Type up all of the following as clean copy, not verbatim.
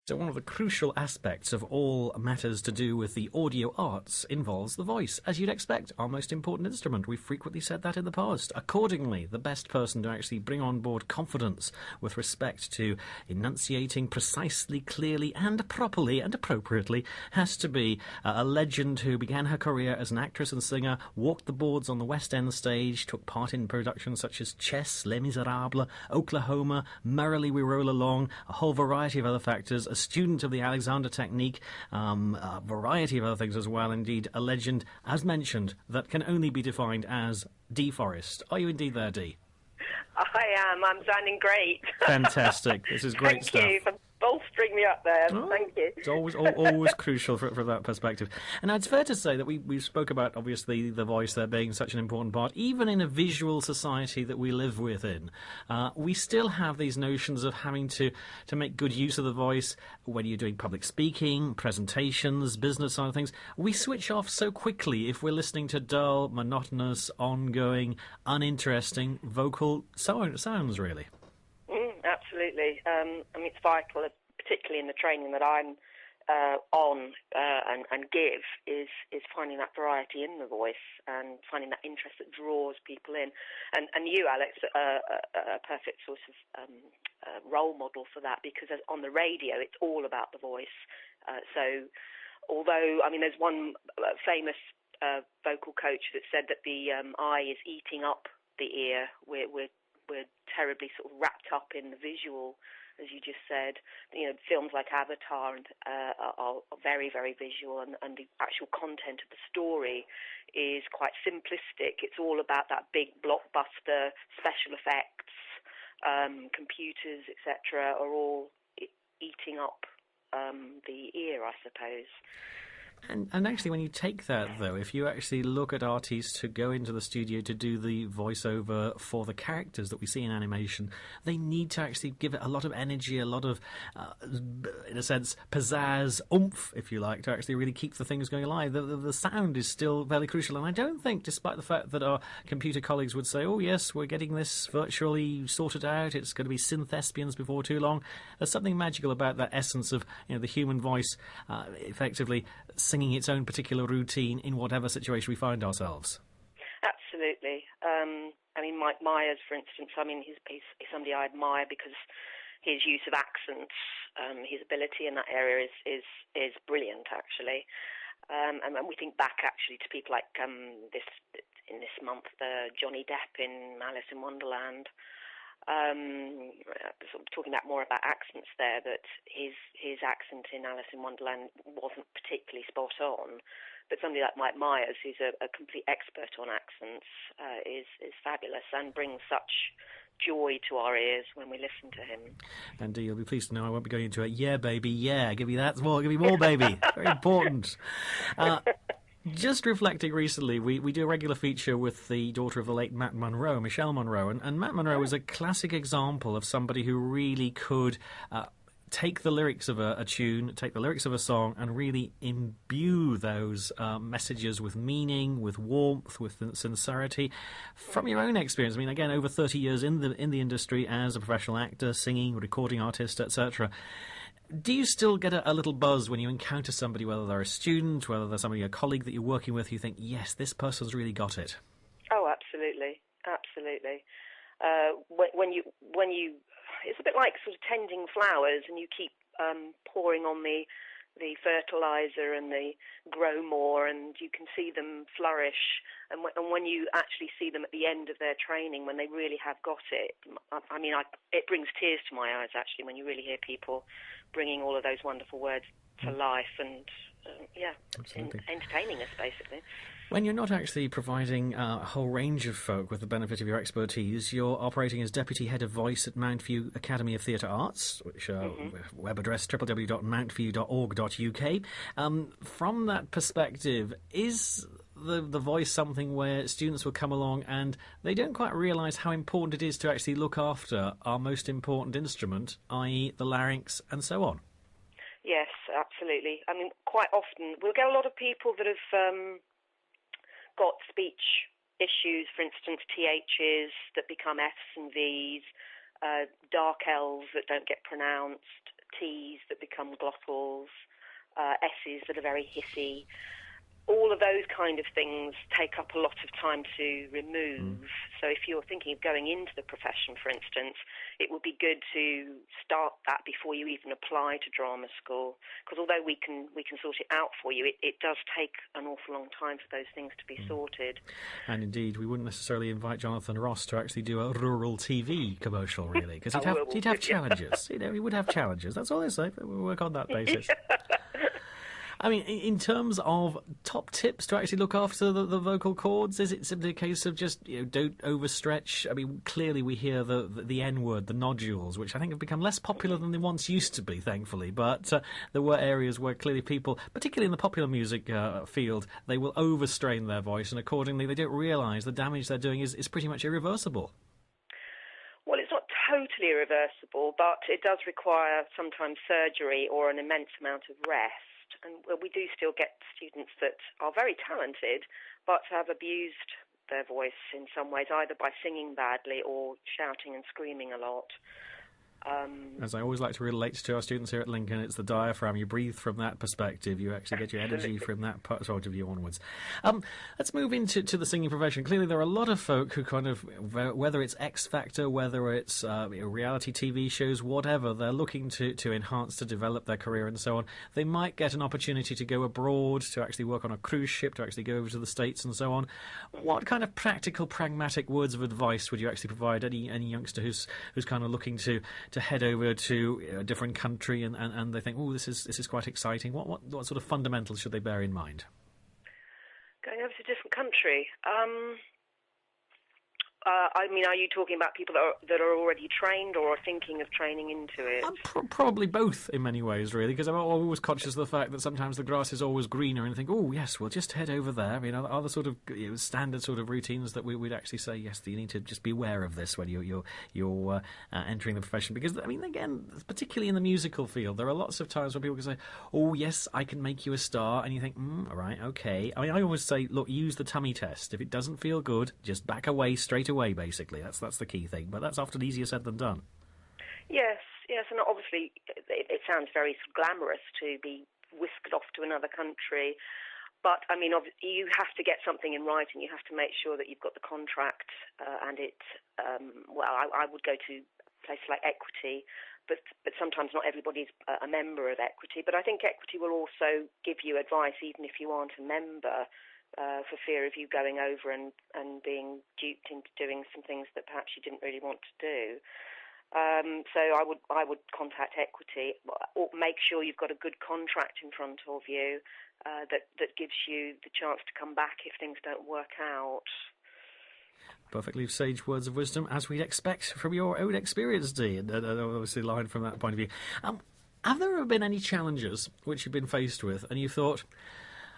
So one of the crucial aspects of all matters to do with the audio arts involves the voice. As you'd expect, our most important instrument. We've frequently said that in the past. Accordingly, the best person to actually bring on board confidence with respect to enunciating precisely, clearly and properly and appropriately has to be a legend who began her career as an actress and singer, walked the boards on the West End stage, took part in productions such as Chess, Les Miserables, Oklahoma, Merrily We Roll Along, a whole variety of other factors, a student of the Alexander technique, a variety of other things as well. Indeed, a legend, as mentioned, that can only be defined as Dee Forrest. Are you indeed there, Dee? I am. I'm sounding great. Fantastic. This is great stuff. Thank you for bolstering me up there. Oh, Thank you. It's always crucial for that perspective. And it's fair to say that we spoke about, obviously, the voice there being such an important part. Even in a visual society that we live within, we still have these notions of having to make good use of the voice when you're doing public speaking, presentations, business side of things. We switch off so quickly if we're listening to dull, monotonous, ongoing, uninteresting vocal sounds, really. Absolutely. I mean, it's vital, particularly in the training that I'm on and give, is finding that variety in the voice and finding that interest that draws people in. And you, Alex, a perfect sort of role model for that, because on the radio, it's all about the voice. So although, I mean, there's one famous vocal coach that said that the eye is eating up the ear. We're terribly sort of wrapped up in the visual, as you just said. You know, films like Avatar are very, very visual, and the actual content of the story is quite simplistic. It's all about that big blockbuster, special effects, computers, etc., are all eating up the ear, I suppose. And actually, when you take that, though, if you actually look at artists who go into the studio to do the voiceover for the characters that we see in animation, they need to actually give it a lot of energy, a lot of, in a sense, pizzazz, oomph, if you like, to actually really keep the things going alive. The sound is still very crucial, and I don't think, despite the fact that our computer colleagues would say, oh yes, we're getting this virtually sorted out, it's going to be synth-thespians before too long, there's something magical about that essence of, the human voice effectively singing its own particular routine in whatever situation we find ourselves. Absolutely. I mean, Mike Myers, for instance, I mean, he's somebody I admire because his use of accents, his ability in that area is brilliant, actually. And we think back, actually, to people like this month, Johnny Depp in Alice in Wonderland. Sort of talking more about accents there, that his accent in Alice in Wonderland wasn't particularly spot on, but somebody like Mike Myers, who's a complete expert on accents, is fabulous and brings such joy to our ears when we listen to him. And you'll be pleased to know I won't be going into it. Yeah, baby, yeah, give me that more, give me more, baby. Very important. Just reflecting recently, we do a regular feature with the daughter of the late Matt Monro, Michelle Monro, and Matt Monro is a classic example of somebody who really could take the lyrics of a tune, take the lyrics of a song, and really imbue those messages with meaning, with warmth, with sincerity. From your own experience, I mean, again, over 30 years in the industry as a professional actor, singing, recording artist, etc., do you still get a little buzz when you encounter somebody, whether they're a student, whether they're somebody, a colleague that you're working with, you think, yes, this person's really got it? Oh, absolutely, absolutely. When you, it's a bit like sort of tending flowers, and you keep pouring on the fertilizer and they grow more, and you can see them flourish. And when you actually see them at the end of their training, when they really have got it, I mean, it brings tears to my eyes, actually, when you really hear people bringing all of those wonderful words to life and, entertaining us, basically. When you're not actually providing a whole range of folk with the benefit of your expertise, you're operating as Deputy Head of Voice at Mountview Academy of Theatre Arts, which web address www.mountview.org.uk. From that perspective, is the voice something where students will come along and they don't quite realise how important it is to actually look after our most important instrument, i.e. the larynx and so on? Yes, absolutely. I mean, quite often we'll get a lot of people that have got speech issues, for instance, THs that become Fs and Vs, dark Ls that don't get pronounced, T's that become glottals, S's that are very hissy. All of those kind of things take up a lot of time to remove. So if you're thinking of going into the profession, for instance, it would be good to start that before you even apply to drama school. Because although we can sort it out for you, it does take an awful long time for those things to be sorted. And indeed, we wouldn't necessarily invite Jonathan Ross to actually do a rural TV commercial, really, because he'd have challenges. He would have challenges. That's all I say. We'll work on that basis. I mean, in terms of top tips to actually look after the vocal cords, is it simply a case of just don't overstretch? I mean, clearly we hear the N word, the nodules, which I think have become less popular than they once used to be, thankfully. But there were areas where clearly people, particularly in the popular music field, they will overstrain their voice, and accordingly they don't realise the damage they're doing is pretty much irreversible. Well, it's not totally irreversible, but it does require sometimes surgery or an immense amount of rest. And we do still get students that are very talented but have abused their voice in some ways, either by singing badly or shouting and screaming a lot. As I always like to relate to our students here at Lincoln, it's the diaphragm. You breathe from that perspective. You actually get your energy from that sort of view onwards. Let's move into the singing profession. Clearly, there are a lot of folk who kind of, whether it's X Factor, whether it's reality TV shows, whatever, they're looking to enhance, to develop their career and so on. They might get an opportunity to go abroad, to actually work on a cruise ship, to actually go over to the States and so on. What kind of practical, pragmatic words of advice would you actually provide any youngster who's kind of looking to head over to a different country and they think, oh, this is quite exciting? What sort of fundamentals should they bear in mind? Going over to a different country. I mean, are you talking about people that are already trained or are thinking of training into it? Probably both in many ways, really, because I'm always conscious of the fact that sometimes the grass is always greener and I think, oh, yes, we'll just head over there. I mean, are the sort of standard sort of routines that we'd actually say, yes, you need to just be aware of this when you're entering the profession? Because, I mean, again, particularly in the musical field, there are lots of times where people can say, oh, yes, I can make you a star, and you think, all right, okay. I mean, I always say, look, use the tummy test. If it doesn't feel good, just back away straight away, basically. That's the key thing, but that's often easier said than done. Yes, and obviously it sounds very glamorous to be whisked off to another country, but I mean, you have to get something in writing. You have to make sure that you've got the contract, and it. I would go to places like Equity, but sometimes not everybody's a member of Equity. But I think Equity will also give you advice, even if you aren't a member. For fear of you going over and being duped into doing some things that perhaps you didn't really want to do. So I would contact Equity, or make sure you've got a good contract in front of you that gives you the chance to come back if things don't work out. Perfectly sage words of wisdom, as we'd expect from your own experience, Dee, and obviously line from that point of view. Have there ever been any challenges which you've been faced with and you thought,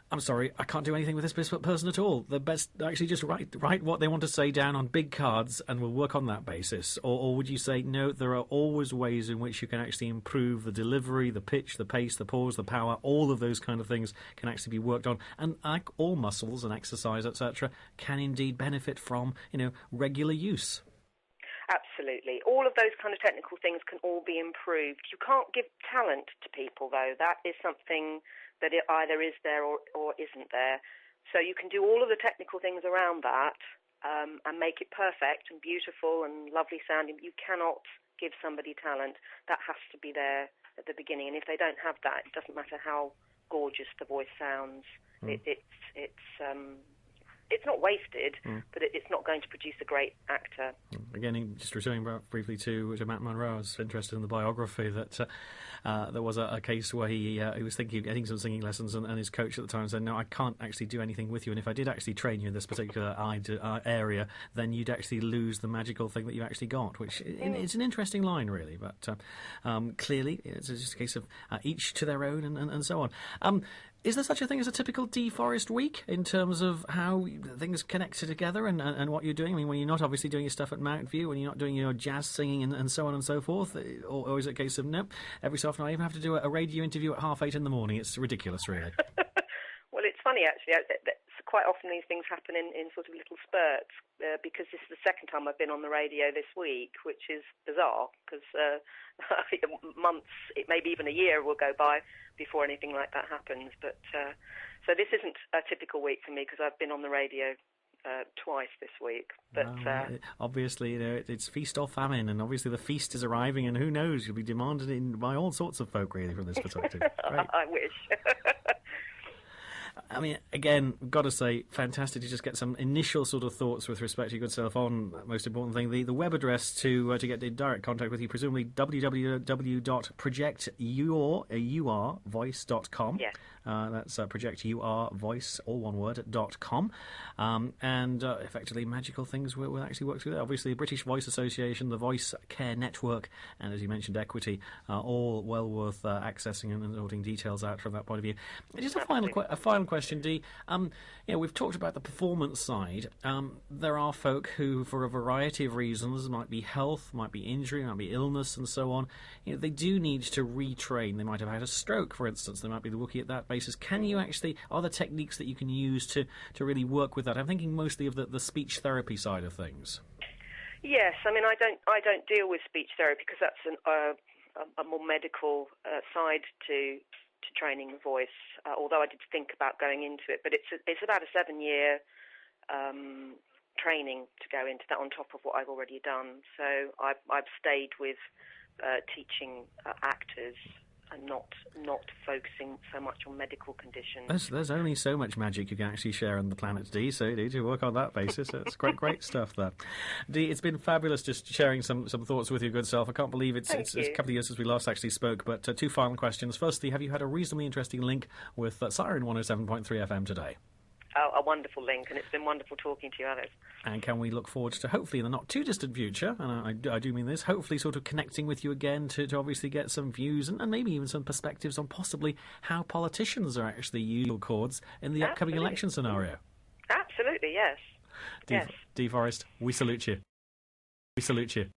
I'm sorry, I can't do anything with this person at all. The best actually just write what they want to say down on big cards and we'll work on that basis? Or would you say, no, there are always ways in which you can actually improve the delivery, the pitch, the pace, the pause, the power, all of those kind of things can actually be worked on. And like all muscles and exercise, etc., can indeed benefit from, regular use. Absolutely. All of those kind of technical things can all be improved. You can't give talent to people, though. That is something that it either is there or isn't there. So you can do all of the technical things around that and make it perfect and beautiful and lovely sounding. You cannot give somebody talent. That has to be there at the beginning. And if they don't have that, it doesn't matter how gorgeous the voice sounds. It's not wasted, but it's not going to produce a great actor. Again, just returning back briefly to Matt Monro, I was interested in the biography that there was a case where he was thinking of getting some singing lessons, and his coach at the time said, no, I can't actually do anything with you, and if I did actually train you in this particular area, then you'd actually lose the magical thing that you actually got, which it's an interesting line, really, but clearly it's just a case of each to their own and so on. Is there such a thing as a typical Dee Forest week in terms of how things connect together and what you're doing? I mean, when you're not obviously doing your stuff at Mount View, when you're not doing your jazz singing and so on and so forth, or is it a case of, no, every so often I even have to do a radio interview at 8:30 in the morning? It's ridiculous, really. Well, it's funny, actually. quite often these things happen in sort of little spurts, because this is the second time I've been on the radio this week, which is bizarre, because months, maybe even a year will go by before anything like that happens. But so this isn't a typical week for me, because I've been on the radio twice this week. But obviously, it's feast or famine, and obviously the feast is arriving, and who knows, you'll be demanded by all sorts of folk, really, from this perspective. Right? I wish. I mean, again, got to say, fantastic to just get some initial sort of thoughts with respect to your good self on, most important thing, the web address to get in direct contact with you, presumably www.projectyourvoice.com. Yes. That's projectyourvoice, all one word, .com. And effectively, magical things will actually work through there. Obviously, the British Voice Association, the Voice Care Network, and as you mentioned, Equity, are all well worth accessing and sorting details out from that point of view. Just a final question, Dee. We've talked about the performance side. There are folk who, for a variety of reasons, might be health, might be injury, might be illness, and so on, they do need to retrain. They might have had a stroke, for instance. They might be looking at that basis. Can you actually, are there techniques that you can use to really work with that? I'm thinking mostly of the speech therapy side of things. Yes, I mean, I don't deal with speech therapy, because that's a more medical side to training the voice, although I did think about going into it. But it's about a 7-year training to go into that on top of what I've already done. So I've stayed with teaching actors and not focusing so much on medical conditions. There's only so much magic you can actually share on the planet, Dee, so you need to work on that basis. It's great stuff, that. Dee, it's been fabulous just sharing some thoughts with your good self. I can't believe it's a couple of years since we last actually spoke, but two final questions. Firstly, have you had a reasonably interesting link with Siren 107.3 FM today? A wonderful link, and it's been wonderful talking to you, Alice. And can we look forward to, hopefully in the not too distant future, and I do mean this, hopefully sort of connecting with you again to obviously get some views and maybe even some perspectives on possibly how politicians are actually using chords in the upcoming election scenario? Absolutely, yes. Dee Forrest, we salute you. We salute you.